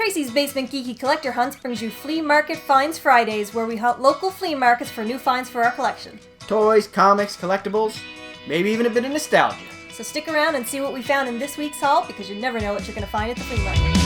Tracey's Basement Geeky Collector Hunts brings you Flea Market Finds Fridays, where we hunt local flea markets for new finds for our collection. Toys, comics, collectibles, maybe even a bit of nostalgia. So stick around and see what we found in this week's haul, because you never know what you're going to find at the flea market.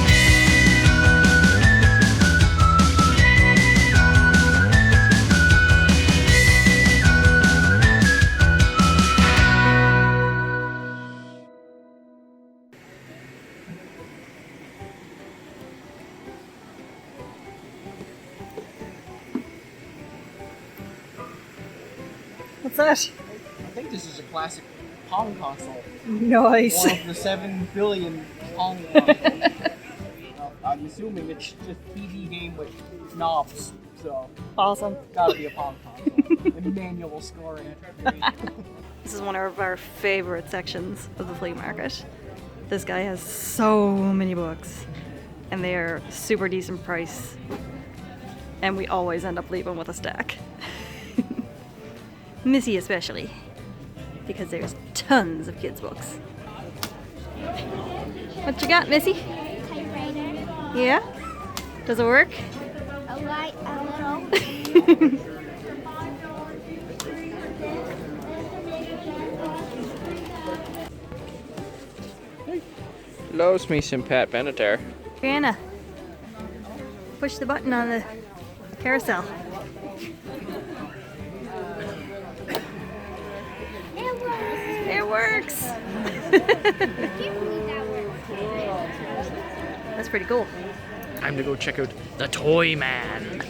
What's that? I think this is a classic Pong console. Nice. One of the 7 billion Pong consoles. I'm assuming it's just a TV game with knobs, so... Awesome. Gotta be a Pong console. And manual scoring. This is one of our favorite sections of the flea market. This guy has so many books, and they are super decent price, and we always end up leaving with a stack. Missy especially, because there's tons of kids' books. What you got, Missy? Typewriter. Yeah? Does it work? A little. Loves me some Pat Benatar. Brianna, push the button on the carousel. It works! That's pretty cool. Time to go check out the Toy Man.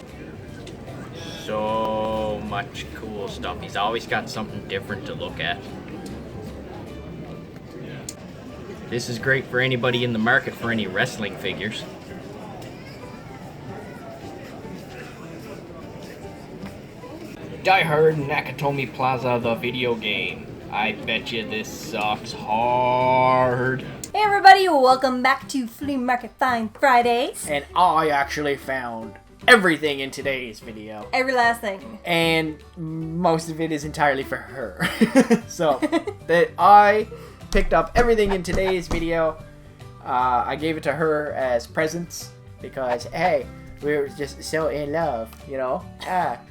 So much cool stuff. He's always got something different to look at. This is great for anybody in the market for any wrestling figures. Die Hard Nakatomi Plaza, the video game. I bet you this sucks hard. Hey everybody, welcome back to Flea Market Finds Fridays. And I actually found everything in today's video. Every last thing. And most of it is entirely for her. So, that I picked up everything in today's video. I gave it to her as presents because, hey, we're just so in love, you know?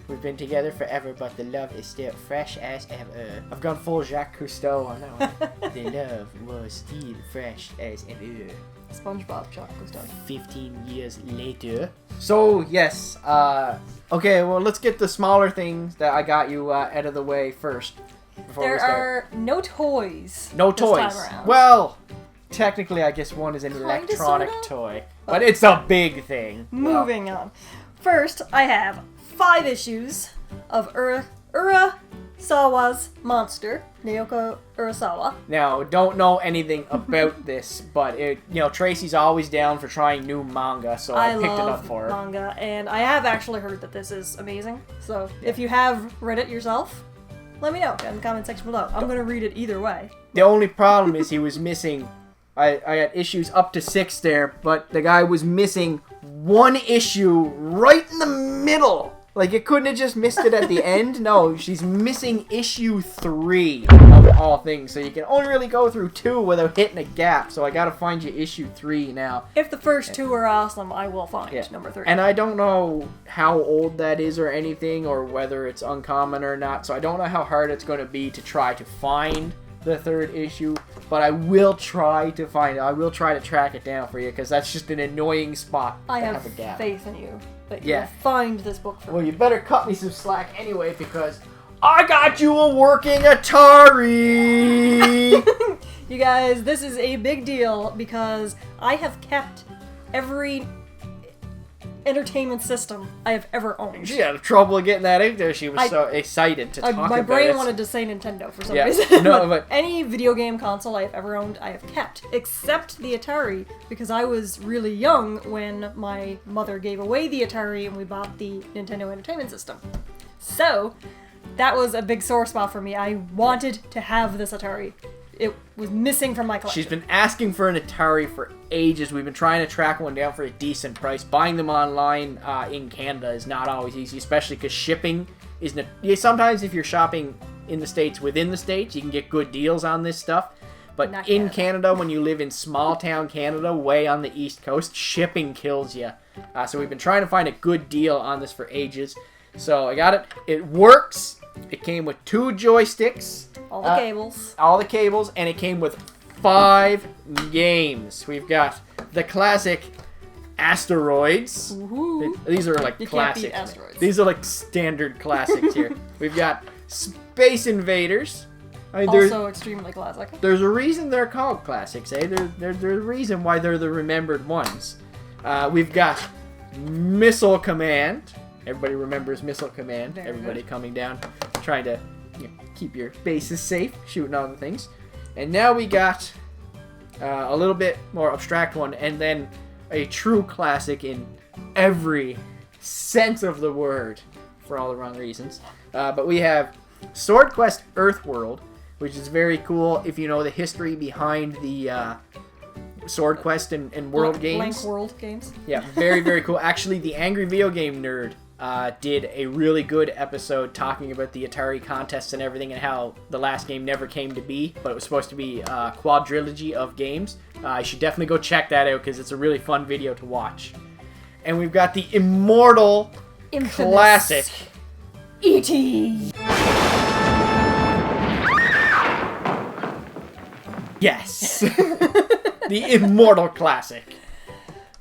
We've been together forever, but the love is still fresh as ever. I've gone full Jacques Cousteau on that one. The love was still fresh as ever. SpongeBob Jacques Cousteau. 15 years later. So, yes. Okay, well, let's get the smaller things that I got you out of the way first. There are no toys. No this toys. time around. Well, technically, I guess one is an electronic toy. But it's a big thing. Moving on. First, I have 5 issues of Urasawa's Monster, Naoki Urasawa. Now, don't know anything about this, but Tracey's always down for trying new manga, so I picked it up for her. I love manga, and I have actually heard that this is amazing. So, if you have read it yourself, let me know in the comment section below. I'm going to read it either way. The only problem is he was missing... I got issues up to 6 there, but the guy was missing 1 issue right in the middle. Like, it couldn't have just missed it at the end. No, she's missing issue 3 of all things. So you can only really go through 2 without hitting a gap. So I gotta find you issue 3 now. If the first 2 are awesome, I will find number 3. And I don't know how old that is or anything, or whether it's uncommon or not. So I don't know how hard it's going to be to try to find the 3rd issue, but I will try to find it. I will try to track it down for you, because that's just an annoying spot I to have a gap. faith in you that you'll find this book for me. Well, you better cut me some slack anyway, because I got you a working Atari! You guys, this is a big deal, because I have kept every entertainment system I have ever owned. She had trouble getting that in there. She was so excited to talk about it. My brain wanted to say Nintendo for some reason. No, but any video game console I have ever owned, I have kept, except the Atari, because I was really young when my mother gave away the Atari and we bought the Nintendo Entertainment System. So, that was a big sore spot for me. I wanted to have this Atari. It was missing from my collection. She's been asking for an Atari for ages. We've been trying to track one down for a decent price. Buying them online in Canada is not always easy, especially because shipping is... Sometimes if you're shopping in the States within the States, you can get good deals on this stuff. But Not in Canada. Canada, when you live in small town Canada, way on the East Coast, shipping kills you. So we've been trying to find a good deal on this for ages. So I got it. It works. It came with 2 joysticks. All the cables. All the cables, and it came with 5 games. We've got the classic Asteroids. Woohoo. These are like You can't classics. beat Asteroids. These are like standard classics here. We've got Space Invaders. I mean, Also extremely classic. there's a reason they're called classics, eh? There's a reason why they're the remembered ones. We've got Missile Command. Everybody remembers Missile Command. Very Everybody good. coming down, trying to keep your bases safe, shooting all the things. And now we got a little bit more abstract one, and then a true classic in every sense of the word, for all the wrong reasons. But we have Swordquest Earthworld, which is very cool if you know the history behind the Swordquest and World games. Blank World games. Yeah, very, very cool. Actually, the Angry Video Game Nerd did a really good episode talking about the Atari contests and everything and how the last game never came to be, but it was supposed to be a quadrilogy of games. You should definitely go check that out because it's a really fun video to watch. And we've got the immortal Infamous classic E.T. Yes. The immortal classic.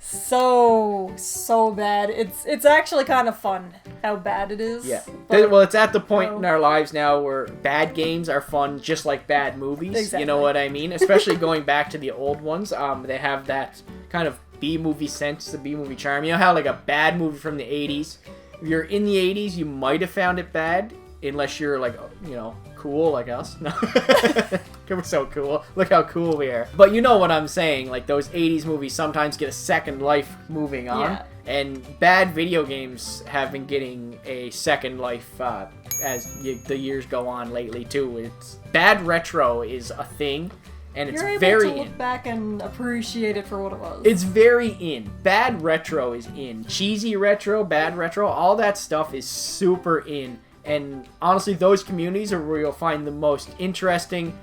So bad. It's actually kind of fun how bad it is. Yeah. but- Well, it's at the point no. in our lives now where bad games are fun just like bad movies. Exactly. You know what I mean? Especially going back to the old ones. They have that kind of B-movie sense, the B-movie charm. You know how like a bad movie from the 80s, if you're in the 80s, you might have found it bad unless you're like, cool like us. No. We're so cool. Look how cool we are. But you know what I'm saying. Like those 80s movies sometimes get a second life moving on. Yeah. And bad video games have been getting a second life as the years go on lately too. It's bad retro is a thing, and it's You're able very to look back and appreciate it for what it was. It's very in. Bad retro is in. Cheesy retro, bad retro, all that stuff is super in. And honestly, those communities are where you'll find the most interesting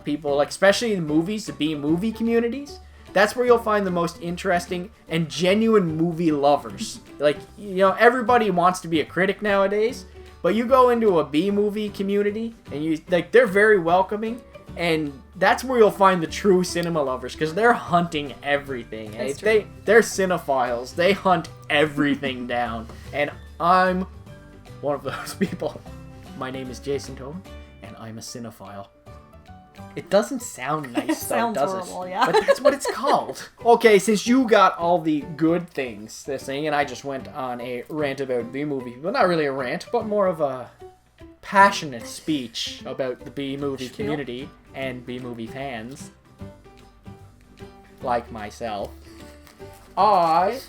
people, like especially in movies, the B-movie communities. That's where you'll find the most interesting and genuine movie lovers. Like, everybody wants to be a critic nowadays, but you go into a B-movie community and they're very welcoming, and that's where you'll find the true cinema lovers, because they're hunting everything. That's true. They're cinephiles. They hunt everything down, and I'm one of those people. My name is Jason Tobin, and I'm a cinephile. It doesn't sound nice, though, Sounds does horrible, it? yeah. But that's what it's called. Okay, since you got all the good things this thing, and I just went on a rant about B-movie, well, not really a rant, but more of a passionate speech about the B-movie Spiel. community and B-movie fans, like myself, I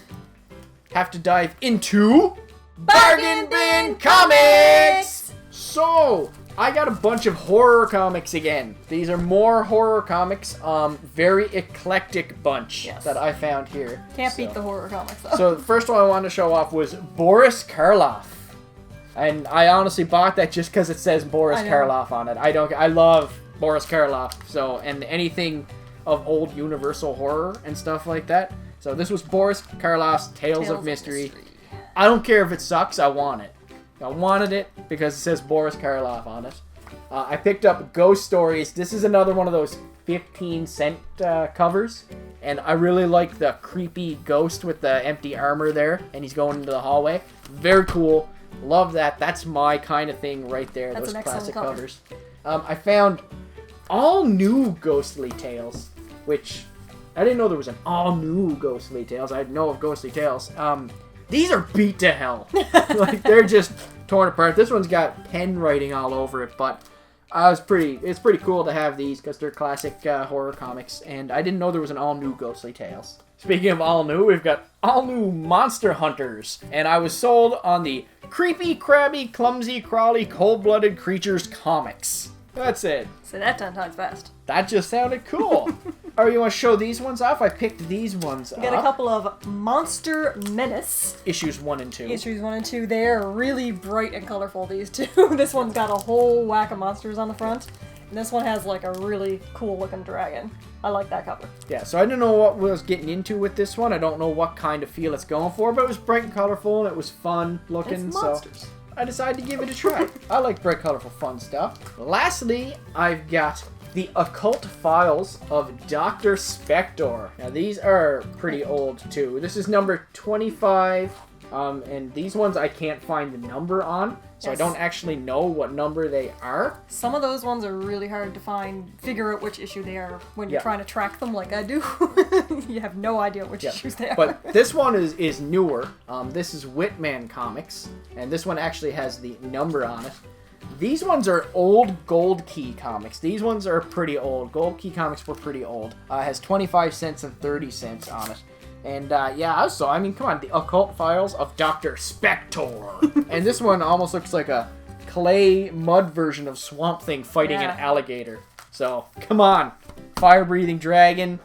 have to dive into Bargain Bin Comics! So, I got a bunch of horror comics again. These are more horror comics, very eclectic bunch Yes. that I found here. Can't beat the horror comics though. So the first one I wanted to show off was Boris Karloff. And I honestly bought that just because it says Boris I know. Karloff on it. I love Boris Karloff, so, and anything of old Universal horror and stuff like that. So this was Boris Karloff's Tales of Mystery. I don't care if it sucks, I want it. I wanted it because it says Boris Karloff on it. I picked up Ghost Stories. This is another one of those 15-cent covers. And I really like the creepy ghost with the empty armor there. And he's going into the hallway. Very cool. Love that. That's my kind of thing right there. That's those an excellent classic cover. covers. I found all new Ghostly Tales, which I didn't know there was an all new Ghostly Tales. I know of Ghostly Tales. These are beat to hell. Like, they're just torn apart. This one's got pen writing all over it, but it's pretty cool to have these because they're classic horror comics, and I didn't know there was an all new Ghostly Tales. Speaking of all new, we've got all new Monster Hunters, and I was sold on the Creepy, Crabby, Clumsy, Crawly, Cold-Blooded Creatures comics. That's it. Say that 10 times fast. That just sounded cool. Or you want to show these ones off? I picked these ones up. We got a couple of Monster Menace. Issues 1 and 2. Issues 1 and 2. They're really bright and colorful, these two. This one's got a whole whack of monsters on the front. And this one has like a really cool looking dragon. I like that cover. Yeah, so I didn't know what we was getting into with this one. I don't know what kind of feel it's going for, but it was bright and colorful and it was fun looking. It's monsters. So I decided to give it a try. I like bright, colorful, fun stuff. Lastly, I've got the Occult Files of Dr. Spector. Now these are pretty old too. This is number 25. And these ones I can't find the number on, so Yes. I don't actually know what number they are. Some of those ones are really hard to figure out which issue they are when you're Yeah. trying to track them like I do. You have no idea which Yeah. issues they are. But this one is newer. This is Whitman Comics, and this one actually has the number on it. These ones are old Gold Key comics. These ones are pretty old. Gold Key comics were pretty old. It has 25 cents and 30 cents on it. And yeah, so I mean, come on, the Occult Files of Dr. Spector. And this one almost looks like a clay mud version of Swamp Thing fighting an alligator. So come on, fire-breathing dragon,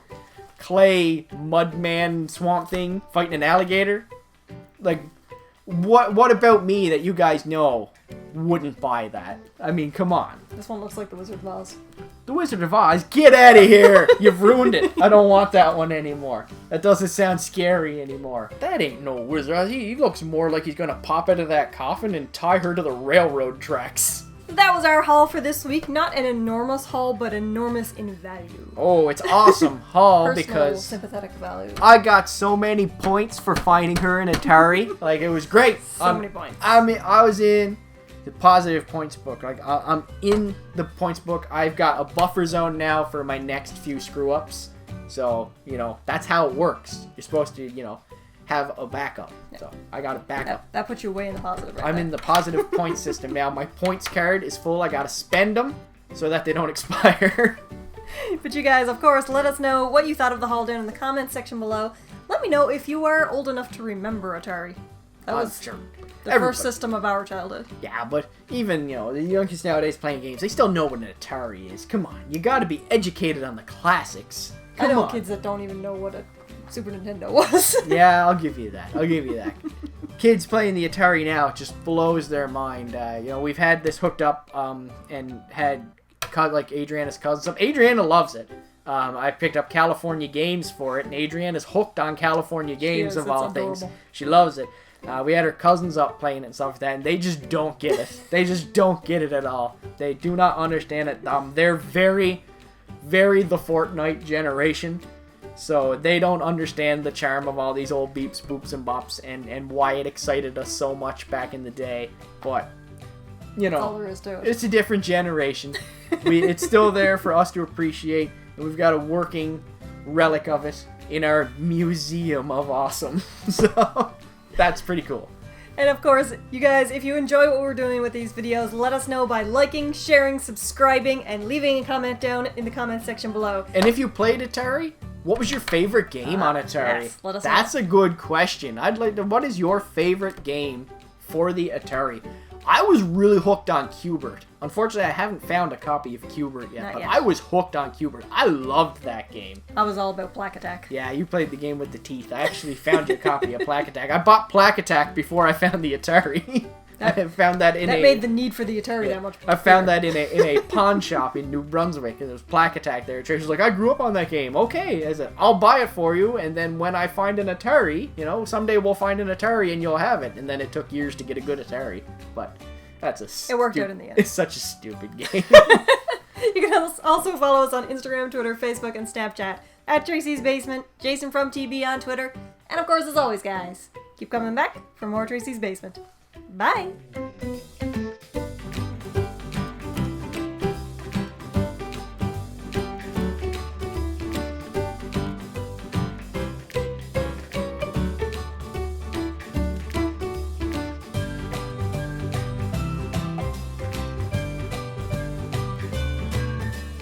clay mud man Swamp Thing fighting an alligator. Like, what about me that you guys know wouldn't buy that? I mean, come on. This one looks like the Wizard of Oz. The Wizard of Oz, get out of here! You've ruined it. I don't want that one anymore. That doesn't sound scary anymore. That ain't no Wizard of Oz. He looks more like he's gonna pop out of that coffin and tie her to the railroad tracks. That was our haul for this week. Not an enormous haul, but enormous in value. Oh, it's awesome haul Personal, because sympathetic value. I got so many points for finding her in Atari. Like, it was great. So many points. I mean, I was in the positive points book. Like, I'm in the points book. I've got a buffer zone now for my next few screw-ups. So, you know, that's how it works. You're supposed to, you know, have a backup. Yeah. So, I got a backup. That puts you way in the positive right I'm there. in the positive point system now. My points card is full. I gotta spend them so that they don't expire. But you guys, of course, let us know what you thought of the haul down in the comments section below. Let me know if you are old enough to remember Atari. That was Sure. the Everybody. first system of our childhood. Yeah, but even, you know, the young kids nowadays playing games, they still know what an Atari is. Come on, you gotta be educated on the classics. I Come know on. kids that don't even know what a Super Nintendo was. Yeah, I'll give you that. I'll give you that. Kids playing the Atari now, it just blows their mind. You know, we've had this hooked up and had like Adriana's cousins. Adriana loves it. I picked up California Games for it, and Adriana's hooked on California Games of it's all things. adorable. She loves it. We had her cousins up playing it and stuff like that, and they just don't get it. They just don't get it at all. They do not understand it. They're very, very the Fortnite generation. So they don't understand the charm of all these old beeps, boops, and bops, and why it excited us so much back in the day. But, you That's all know, there is to it. it's a different generation. It's still there for us to appreciate, and we've got a working relic of it in our museum of awesome. So that's pretty cool. And of course, you guys, if you enjoy what we're doing with these videos, let us know by liking, sharing, subscribing, and leaving a comment down in the comment section below. And if you played Atari, what was your favorite game on Atari? Yes, let us know. That's a good question. I'd like to. What is your favorite game for the Atari? I was really hooked on Q*bert. Unfortunately, I haven't found a copy of Q*bert yet, Not but yet. I was hooked on Q*bert. I loved that game. I was all about Plaque Attack. Yeah, you played the game with the teeth. I actually found your copy of Plaque Attack. I bought Plaque Attack before I found the Atari. I found that in That made the need for the Atari that much I found that in a pawn shop in New Brunswick, and there was Plaque Attack there. Tracy's like, I grew up on that game. Okay, I said, I'll buy it for you, and then when I find an Atari, you know, someday we'll find an Atari and you'll have it. And then it took years to get a good Atari, but that's a It worked out in the end. It's such a stupid game. You can also follow us on Instagram, Twitter, Facebook, and Snapchat at Tracey's Basement, Jason from TB on Twitter, and of course, as always, guys, keep coming back for more Tracey's Basement. Bye!